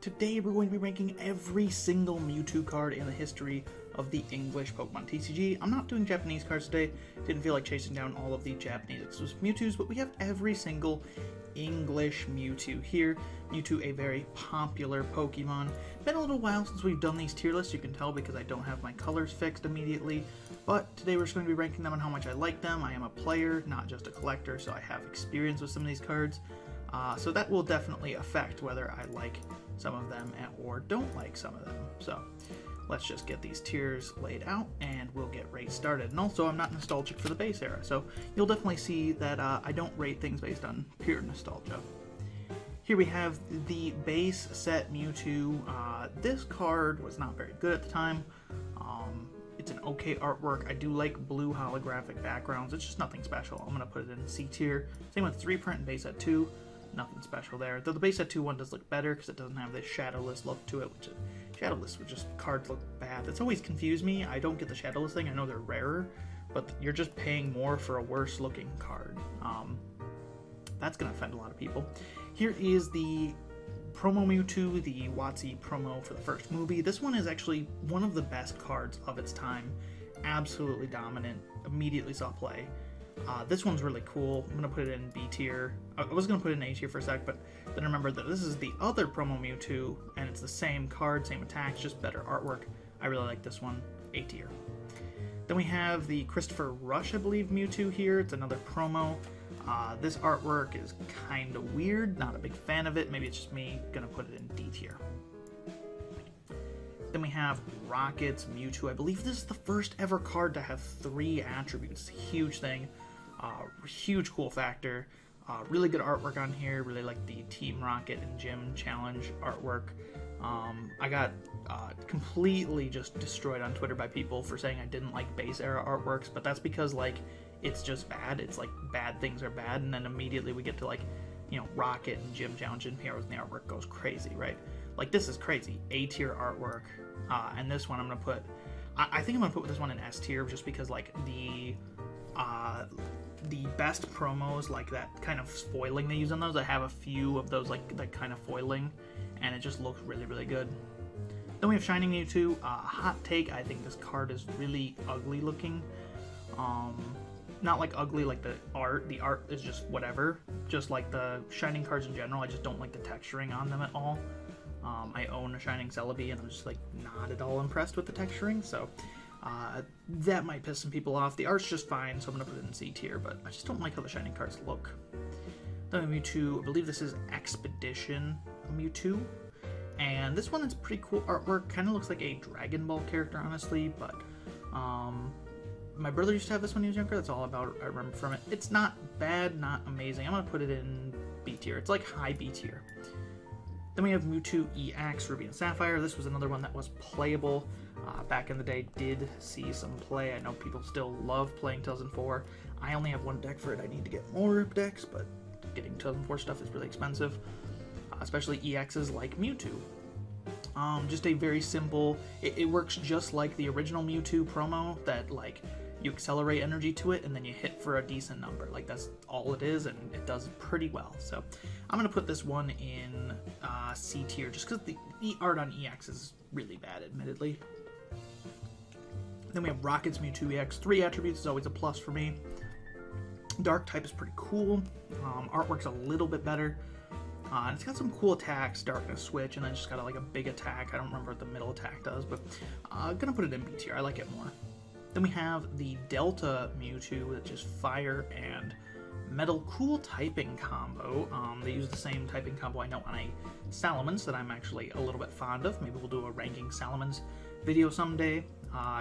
Today we're going to be ranking every single Mewtwo card in the history of the English Pokemon TCG. I'm not doing Japanese cards today, didn't feel like chasing down all of the Japanese exclusive Mewtwo's, but we have every single English Mewtwo here. Mewtwo, a very popular Pokemon. Been a little while since we've done these tier lists, you can tell because I don't have my colors fixed immediately, but today we're just going to be ranking them on how much I like them. I am a player, not just a collector, so I have experience with some of these cards. So that will definitely affect whether I like some of them or don't like some of them. So let's just get these tiers laid out and we'll get right started. And also, I'm not nostalgic for the base era, so you'll definitely see that I don't rate things based on pure nostalgia. Here we have the base set Mewtwo. This card was not very good at the time. It's an okay artwork. I do like blue holographic backgrounds. It's just nothing special. I'm going to put it in C tier. Same with 3-print and base set 2. Nothing special there. Though the base set 2 one does look better because it doesn't have this shadowless look to it, which is, shadowless would just cards look bad. That's always confused me. I don't get the shadowless thing. I know they're rarer, but you're just paying more for a worse looking card. That's going to offend a lot of people. Here is the promo Mewtwo, the WotC promo for the first movie. This one is actually one of the best cards of its time. Absolutely dominant. Immediately saw play. This one's really cool. I'm going to put it in B tier. I was going to put it in A tier for a sec, but then I remembered that this is the other promo Mewtwo, and it's the same card, same attacks, just better artwork. I really like this one. A tier. Then we have the Christopher Rush, I believe, Mewtwo here. It's another promo. This artwork is kind of weird. Not a big fan of it. Maybe it's just me. Going to put it in D tier. Then we have Rocket's Mewtwo. I believe this is the first ever card to have 3 attributes. Huge thing. Huge cool factor. Really good artwork on here. Really like the Team Rocket and Gym Challenge artwork. I got completely just destroyed on Twitter by people for saying I didn't like base era artworks, but that's because like it's just bad. It's like bad things are bad, and then immediately we get to like, you know, Rocket and Gym Challenge and Heroes, and the artwork goes crazy, right? Like this is crazy. A tier artwork, and this one I'm gonna put. I think I'm gonna put this one in S tier just because like the best promos, like that kind of foiling they use on those. I have a few of those like that kind of foiling, and it just looks really, really good. Then we have Shining Mewtwo. Hot take, I think this card is really ugly looking. Not like ugly like the art. The art is just whatever. Just like the Shining cards in general, I just don't like the texturing on them at all. I own a Shining Celebi, and I'm just like not at all impressed with the texturing, so that might piss some people off. The art's just fine, so I'm going to put it in C tier, but I just don't like how the Shining cards look. Then Mewtwo, I believe this is Expedition Mewtwo, and this one is pretty cool artwork. Kind of looks like a Dragon Ball character, honestly, but my brother used to have this when he was younger. That's all I remember from it. It's not bad, not amazing. I'm going to put it in B tier. It's like high B tier. Then we have Mewtwo EX Ruby and Sapphire. This was another one that was playable. Back in the day, did see some play. I know people still love playing 2004. I only have one deck for it. I need to get more decks, but getting 2004 stuff is really expensive, especially EXs like Mewtwo. Just a very simple, it works just like the original Mewtwo promo, that like you accelerate energy to it and then you hit for a decent number. Like that's all it is, and it does pretty well. So I'm going to put this one in C tier just because the art on EX is really bad, admittedly. Then we have Rocket's Mewtwo EX. 3 attributes is always a plus for me. Dark type is pretty cool. Artwork's a little bit better. It's got some cool attacks, Darkness Switch, and then just got like a big attack. I don't remember what the middle attack does, but I'm going to put it in B tier. I like it more. Then we have the Delta Mewtwo, which is Fire and Metal. Cool typing combo. They use the same typing combo I know on a Salamence that I'm actually a little bit fond of. Maybe we'll do a ranking Salamence video someday.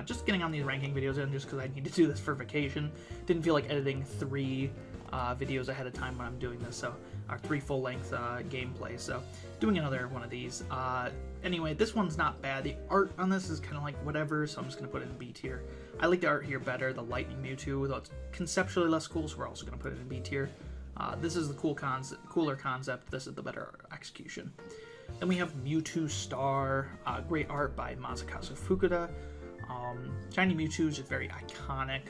Just getting on these ranking videos in just because I need to do this for vacation. Didn't feel like editing 3 videos ahead of time when I'm doing this, so our 3 full-length gameplays. So doing another one of these. Anyway, this one's not bad. The art on this is kind of like whatever, so I'm just going to put it in B tier. I like the art here better. The Lightning Mewtwo, though it's conceptually less cool, so we're also going to put it in B tier. This is the cooler concept. This is the better execution. Then we have Mewtwo Star. Great art by Masakazu Fukuda. Shiny Mewtwo is just very iconic.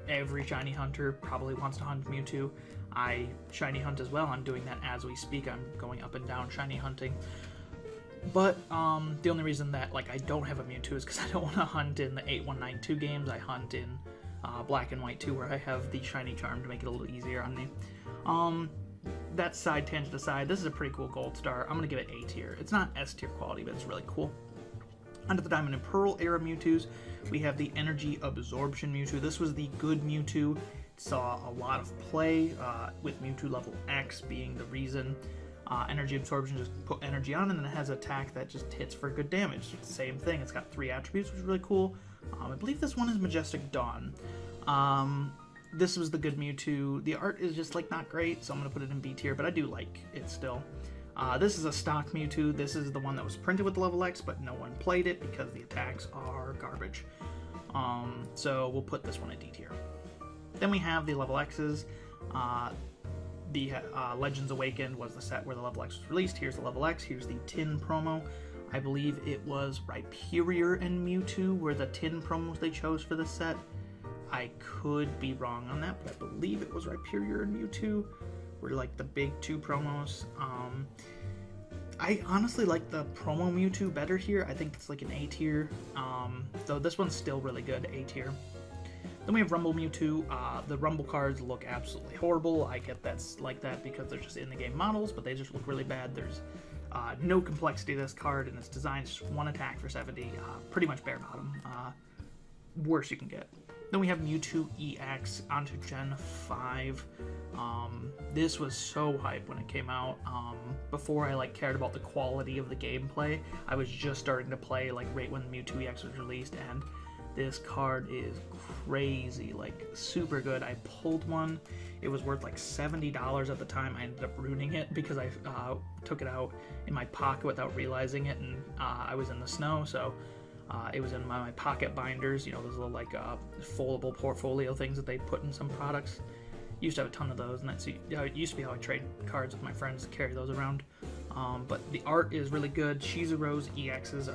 Every shiny hunter probably wants to hunt Mewtwo. I shiny hunt as well. I'm doing that as we speak. I'm going up and down shiny hunting. But the only reason that like I don't have a Mewtwo is because I don't want to hunt in the 8192 games. I hunt in Black and White 2, where I have the shiny charm to make it a little easier on me. That side tangent aside, this is a pretty cool gold star. I'm gonna give it A tier. It's not S tier quality, but it's really cool. Under the Diamond and Pearl era Mewtwo's, we have the Energy Absorption Mewtwo. This was the good Mewtwo. It saw a lot of play, with Mewtwo level X being the reason. Energy Absorption, just put energy on, and then it has an attack that just hits for good damage. It's the same thing. It's got 3 attributes, which is really cool. I believe this one is Majestic Dawn. This was the good Mewtwo. The art is just like not great, so I'm going to put it in B tier, but I do like it still. This is a stock Mewtwo. This is the one that was printed with the level X, but no one played it because the attacks are garbage. So we'll put this one in D tier. Then we have the level X's. The Legends Awakened was the set where the level X was released. Here's the level X. Here's the tin promo. I believe it was Rhyperior and Mewtwo were the tin promos they chose for this set. I could be wrong on that, but I believe it was Rhyperior and Mewtwo were like the big 2 promos. I honestly like the promo Mewtwo better here. I think it's like an A tier. Though this one's still really good, A tier. Then we have Rumble Mewtwo. The Rumble cards look absolutely horrible. I get that's like that because they're just in-the-game models, but they just look really bad. There's no complexity to this card, and its design is just 1 attack for 70. Pretty much bare bottom. Worst you can get. Then we have Mewtwo EX onto Gen 5. This was so hype when it came out. Before I cared about the quality of the gameplay, I was just starting to play right when Mewtwo EX was released, and this card is crazy, super good. I pulled one. It was worth $70 at the time. I ended up ruining it because I took it out in my pocket without realizing it, and I was in the snow, so it was in my pocket binders, those little foldable portfolio things that they put in some products. Used to have a ton of those, and that's it used to be how I trade cards with my friends, carry those around. But the art is really good. Shizuro's EXs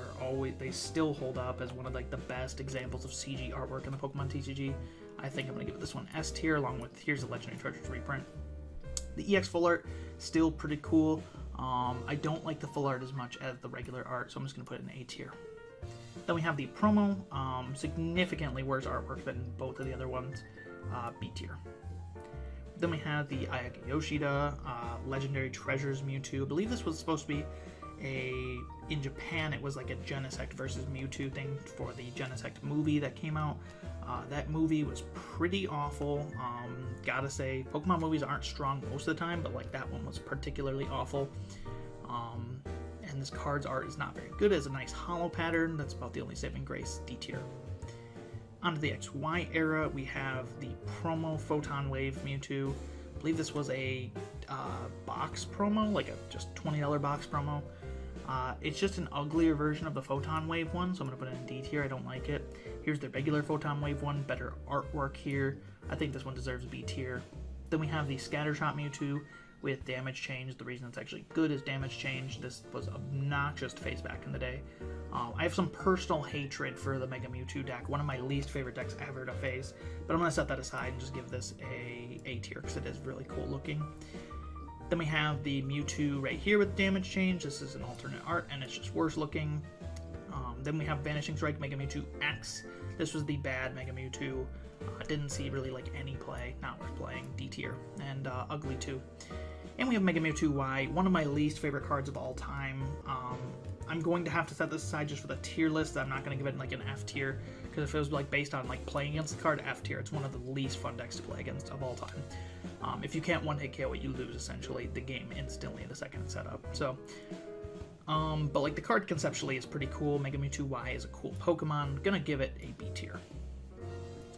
they still hold up as one of the best examples of CG artwork in the Pokemon TCG. I think I'm going to give this one S tier, along with here's the Legendary Treasures reprint. The EX full art, still pretty cool. I don't like the full art as much as the regular art, so I'm just going to put it in A tier. Then we have the promo, significantly worse artwork than both of the other ones, B tier. Then we have the Ayaka Yoshida, Legendary Treasures Mewtwo. I believe this was supposed to be in Japan, it was a Genesect versus Mewtwo thing for the Genesect movie that came out. That movie was pretty awful. Gotta say, Pokemon movies aren't strong most of the time, but that one was particularly awful. And this card's art is not very good. It's a nice hollow pattern. That's about the only saving grace, D tier. Onto the XY era, we have the promo Photon Wave Mewtwo. I believe this was a box promo, a just $20 box promo. It's just an uglier version of the Photon Wave one, so I'm going to put it in D tier. I don't like it. Here's the regular Photon Wave one, better artwork here. I think this one deserves B tier. Then we have the Scattershot Mewtwo with damage change. The reason it's actually good is damage change. This was obnoxious to face back in the day. I have some personal hatred for the Mega Mewtwo deck, one of my least favorite decks ever to face, but I'm going to set that aside and just give this A tier because it is really cool looking. Then we have the Mewtwo right here with damage change. This is an alternate art and it's just worse looking. Then we have Vanishing Strike Mega Mewtwo X. This was the bad Mega Mewtwo. Didn't see really any play, not worth playing, D tier, and ugly too. And we have Mega Mewtwo Y, one of my least favorite cards of all time. I'm going to have to set this aside just for the tier list. I'm not going to give it an F tier, because if it was based on playing against the card, F tier. It's one of the least fun decks to play against of all time. If you can't one-hit KO it, you lose essentially the game instantly the second it's set up. So, but the card conceptually is pretty cool. Mega Mewtwo Y is a cool Pokemon. Gonna give it a B tier.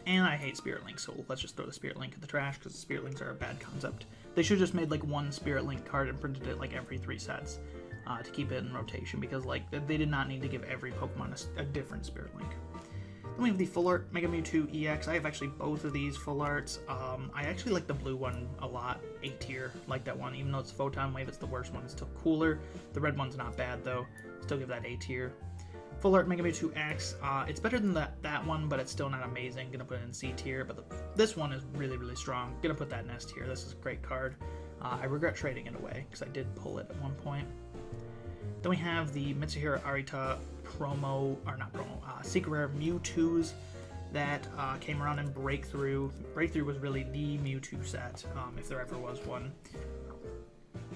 And I hate Spirit Link, so let's just throw the Spirit Link in the trash, because Spirit Links are a bad concept. They should have just made one Spirit Link card and printed it every 3 sets to keep it in rotation, because they did not need to give every Pokemon a different Spirit Link. Then we have the Full Art Mega Mewtwo EX. I have actually both of these full arts. I actually like the blue one a lot, A tier, like that one. Even though it's Photon Wave, it's the worst one. It's still cooler. The red one's not bad though. Still give that A tier. Full Art Mega Mewtwo X, it's better than that one, but it's still not amazing. Gonna put it in C tier, but this one is really, really strong. Gonna put that in S tier. This is a great card. I regret trading it away, because I did pull it at one point. Then we have the Mitsuhiro Arita promo, or not promo, Secret Rare Mewtwo's that came around in Breakthrough. Breakthrough was really the Mewtwo set, if there ever was one.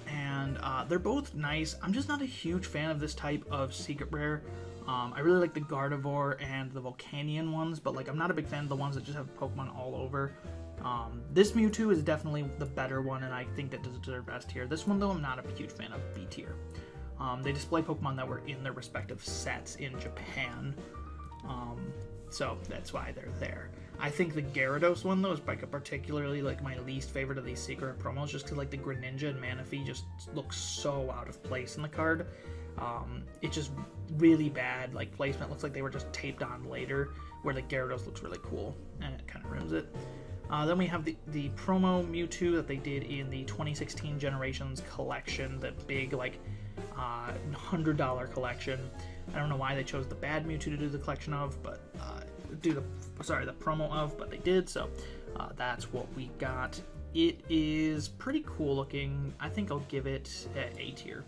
And they're both nice. I'm just not a huge fan of this type of Secret Rare. I really like the Gardevoir and the Volcanion ones, but like I'm not a big fan of the ones that just have Pokemon all over. This Mewtwo is definitely the better one, and I think that does deserve S tier. This one, though, I'm not a huge fan of B tier. They display Pokemon that were in their respective sets in Japan, so that's why they're there. I think the Gyarados one, though, is like particularly like my least favorite of these secret promos, just because like the Greninja and Manaphy just look so out of place in the card. It's just really bad like placement. Looks like they were just taped on later, where the Gyarados looks really cool, and it kind of ruins it. Then we have the promo Mewtwo that they did in the 2016 Generations collection, the big like $100 collection. I don't know why they chose the bad Mewtwo to do the collection of, but the promo of, but they did. So that's what we got. It is pretty cool looking. I think I'll give it A tier.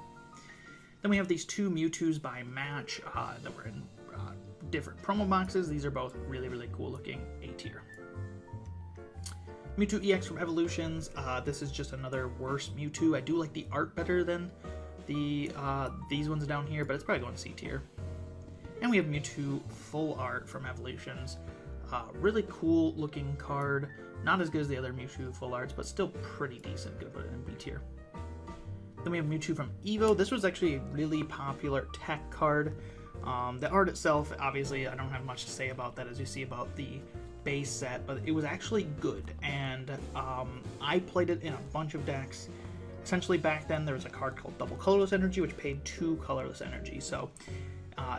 Then we have these two Mewtwo's by match that were in different promo boxes. These are both really, really cool looking. A tier. Mewtwo EX from Evolutions. This is just another worse Mewtwo. I do like the art better than these ones down here, but it's probably going to C tier. And we have Mewtwo full art from Evolutions. Really cool looking card. Not as good as the other Mewtwo full arts, but still pretty decent. Gonna put it in B tier. Then we have Mewtwo from Evo. This was actually a really popular tech card. The art itself, obviously, I don't have much to say about that, as you see about the base set, but it was actually good, and I played it in a bunch of decks. Essentially, back then there was a card called Double Colorless Energy, which paid 2 colorless energy. So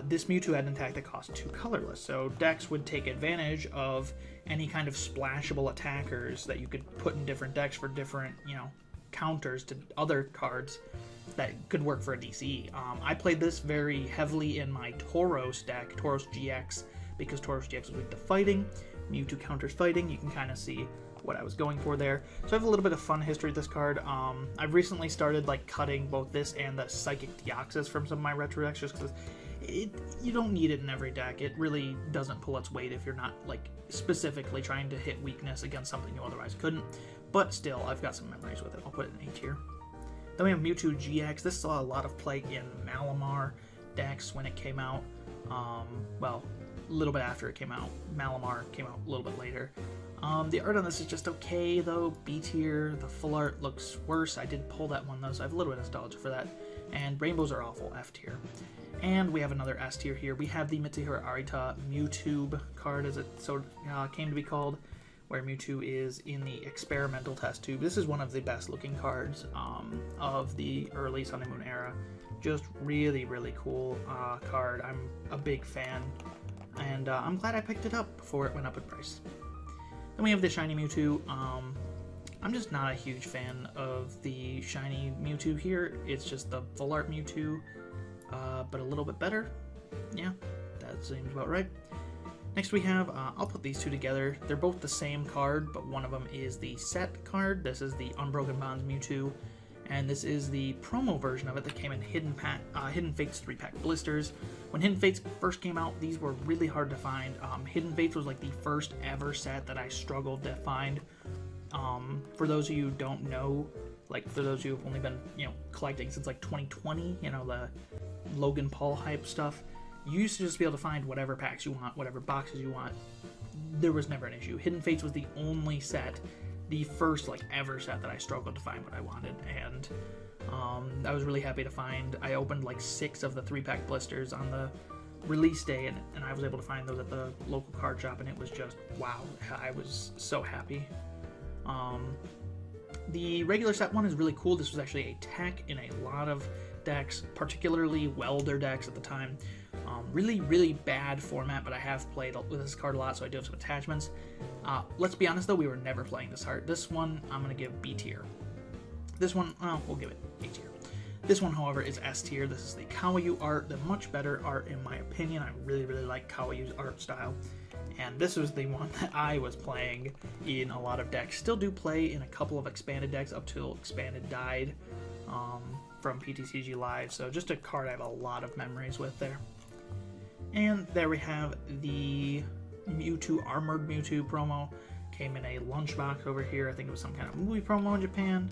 this Mewtwo had an attack that cost 2 colorless. So decks would take advantage of any kind of splashable attackers that you could put in different decks for different, counters to other cards that could work for a DCE. I played this very heavily in my Tauros deck, Tauros GX, because Tauros GX was weak to fighting. Mewtwo counters fighting. You can kind of see what I was going for there. So I have a little bit of fun history with this card. I've recently started like cutting both this and the Psychic Deoxys from some of my retro decks, just because you don't need it in every deck. It really doesn't pull its weight if you're not like specifically trying to hit weakness against something you otherwise couldn't. But still, I've got some memories with it. I'll put it in A tier. Then we have Mewtwo GX. This saw a lot of play in Malamar decks when it came out. Well, a little bit after it came out. Malamar came out a little bit later. The art on this is just okay, though. B tier. The full art looks worse. I did pull that one, though, so I have a little bit of nostalgia for that. And rainbows are awful. F tier. And we have another S tier here. We have the Mitsuhiro Arita Mewtwo card, as it came to be called, where Mewtwo is in the experimental test tube. This is one of the best looking cards of the early Sun and Moon era. Just really, really cool card. I'm a big fan, and I'm glad I picked it up before it went up in price. Then we have the shiny Mewtwo. I'm just not a huge fan of the shiny Mewtwo here. It's just the full art Mewtwo, but a little bit better. Yeah, that seems about right. Next we have, I'll put these two together. They're both the same card, but one of them is the set card. This is the Unbroken Bonds Mewtwo, and this is the promo version of it that came in Hidden Fates 3-pack blisters. When Hidden Fates first came out, these were really hard to find. Hidden Fates was like the first ever set that I struggled to find. For those of you who don't know, like for those of you who've only been, collecting since like 2020, the Logan Paul hype stuff, you used to just be able to find whatever packs you want, whatever boxes you want. There was never an issue. Hidden Fates was the only set, the first like ever set that I struggled to find what I wanted, and I was really happy to find. I opened like 6 of the 3-pack blisters on the release day, and I was able to find those at the local card shop, and it was just wow. I was so happy. The regular set one is really cool. This was actually a tech in a lot of decks, particularly welder decks at the time. Really, really bad format, but I have played with this card a lot, so I do have some attachments. Let's be honest, though, we were never playing this card. This one, I'm going to give B tier. This one, we'll give it A tier. This one, however, is S tier. This is the Kawayu art, the much better art in my opinion. I really, really like Kawayu's art style. And this was the one that I was playing in a lot of decks. Still do play in a couple of expanded decks up till expanded died. from PTCG Live, so just a card I have a lot of memories with there. And there we have the Mewtwo, Armored Mewtwo promo. Came in a lunchbox over here. I think it was some kind of movie promo in Japan.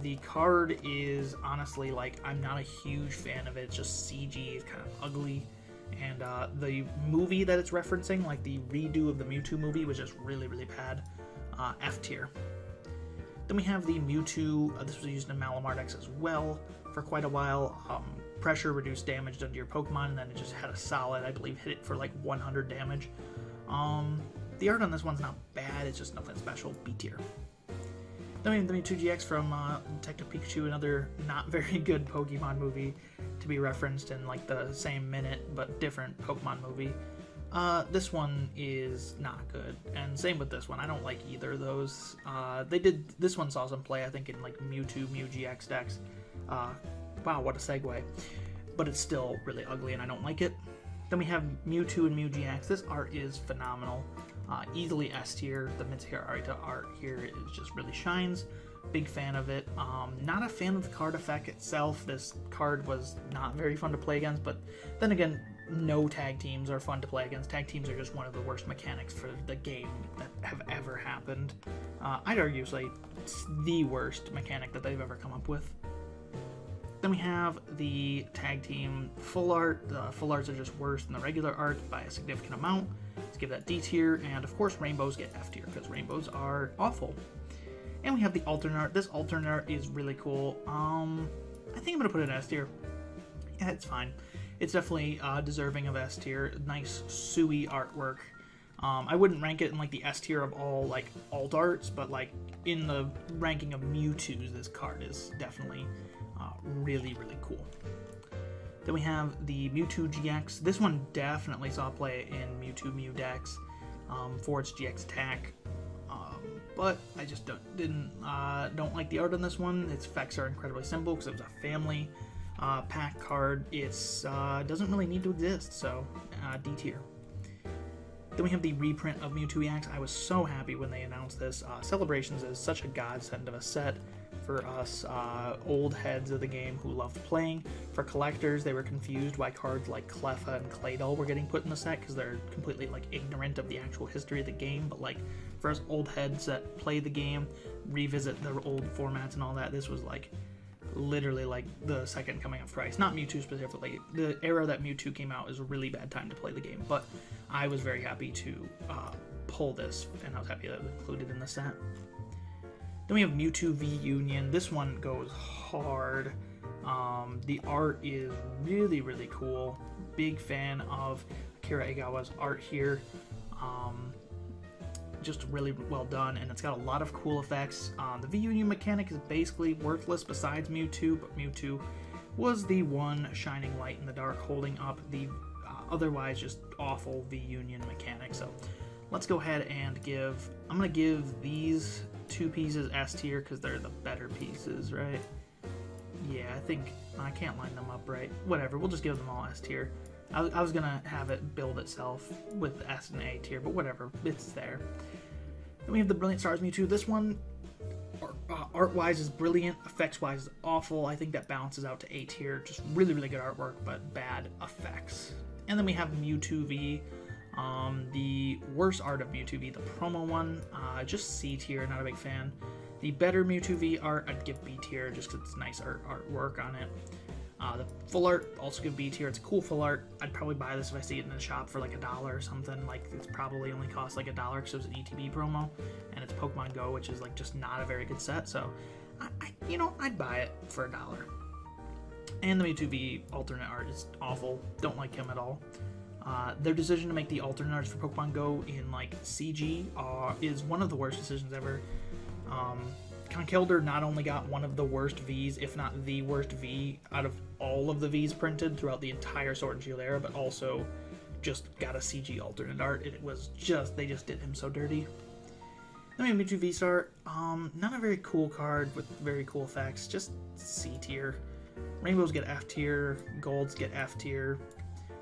The card is honestly, like, I'm not a huge fan of it. It's just CG, it's kind of ugly. And the movie that it's referencing, like the redo of the Mewtwo movie, was just really, really bad. F tier. Then we have the Mewtwo. This was used in Malamar decks as well for quite a while. Pressure, reduced damage done to your Pokemon, and then it just had a solid, I believe, hit it for like 100 damage. The art on this one's not bad, it's just nothing special. B tier. Then we have the Mewtwo GX from Detective Pikachu, another not very good Pokemon movie to be referenced in like the same minute but different Pokemon movie. This one is not good, and same with this one. I don't like either of those. This one saw some play, I think, in like Mewtwo, Mew GX decks. Wow, what a segue. But it's still really ugly, and I don't like it. Then we have Mewtwo and Mew GX. This art is phenomenal. Easily S tier. The Mitsuhiro Arita art here is just really shines. Big fan of it. Not a fan of the card effect itself. This card was not very fun to play against, but then again, no tag teams are fun to play against. Tag teams are just one of the worst mechanics for the game that have ever happened. I'd argue it's the worst mechanic that they've ever come up with. Then we have the tag team full art. The full arts are just worse than the regular art by a significant amount. Let's give that D tier, and of course rainbows get F tier because rainbows are awful. And we have the alternate art. This alternate art is really cool. I think I'm gonna put it S tier. Yeah, it's fine. It's definitely deserving of S tier. Nice suey artwork. I wouldn't rank it in like the S tier of all like alt arts, but like in the ranking of Mewtwo's, this card is definitely really, really cool. Then we have the Mewtwo GX. This one definitely saw play in Mewtwo Mew decks for its GX attack, but I just don't like the art on this one. Its effects are incredibly simple because it was a family pack card. It's doesn't really need to exist, so D tier. Then we have the reprint of Mewtwo EX. I was so happy when they announced this. Celebrations is such a godsend of a set for us old heads of the game who loved playing. For collectors, they were confused why cards like Cleffa and Claydol were getting put in the set because they're completely like ignorant of the actual history of the game. But like for us old heads that play the game, revisit the old formats and all that, this was like literally like the second coming of Christ. Not Mewtwo specifically. The era that Mewtwo came out is a really bad time to play the game, but I was very happy to pull this, and I was happy that it was included in the set. Then we have Mewtwo V Union. This one goes hard. The art is really, really cool. Big fan of Akira Egawa's art here. Just really well done, and it's got a lot of cool effects. The V Union mechanic is basically worthless besides Mewtwo, but Mewtwo was the one shining light in the dark, holding up the otherwise just awful V Union mechanic. So let's go ahead and I'm going to give these two pieces S tier because they're the better pieces, right? Yeah, I think I can't line them up right. Whatever, we'll just give them all S tier. I was going to have it build itself with S and A tier, but whatever, it's there. Then we have the Brilliant Stars Mewtwo. This one, art-wise, is brilliant. Effects-wise, is awful. I think that balances out to A tier. Just really, really good artwork, but bad effects. And then we have Mewtwo V. The worst art of Mewtwo V, the promo one, just C tier, not a big fan. The better Mewtwo V art, I'd give B tier just because it's nice artwork on it. The full art, also give B tier. It's cool full art. I'd probably buy this if I see it in the shop for like $1 or something. Like, it's probably only cost like $1 because it was an ETB promo, and it's Pokemon Go, which is like just not a very good set. So, I'd buy it for $1. And the Mewtwo V alternate art is awful. Don't like him at all. Their decision to make the alternate arts for Pokemon Go in like CG is one of the worst decisions ever. Conkeldurr not only got one of the worst Vs, if not the worst V out of all of the Vs printed throughout the entire Sword and Shield era, but also just got a CG alternate art. It was just, they just did him so dirty. Then we have Mewtwo V-Star. Not a very cool card with very cool effects, just C tier. Rainbows get F tier, Golds get F tier.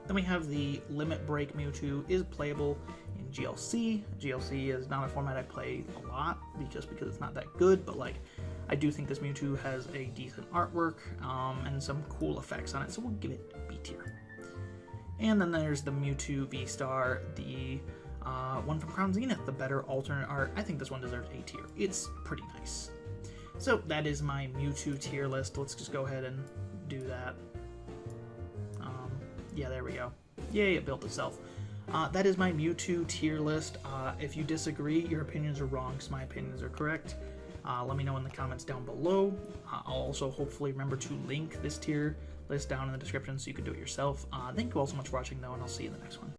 Then we have the Limit Break Mewtwo, is playable in GLC. GLC is not a format I play a lot because it's not that good, but like I do think this Mewtwo has a decent artwork and some cool effects on it, so we'll give it B tier. And then there's the Mewtwo V-Star, the one from Crown Zenith, the better alternate art. I think this one deserves A tier. It's pretty nice. So that is my Mewtwo tier list. Let's just go ahead and do that. Yeah, there we go. Yay, it built itself. That is my Mewtwo tier list. If you disagree, your opinions are wrong, because my opinions are correct. Let me know in the comments down below. I'll also hopefully remember to link this tier list down in the description so you can do it yourself. Thank you all so much for watching, though, and I'll see you in the next one.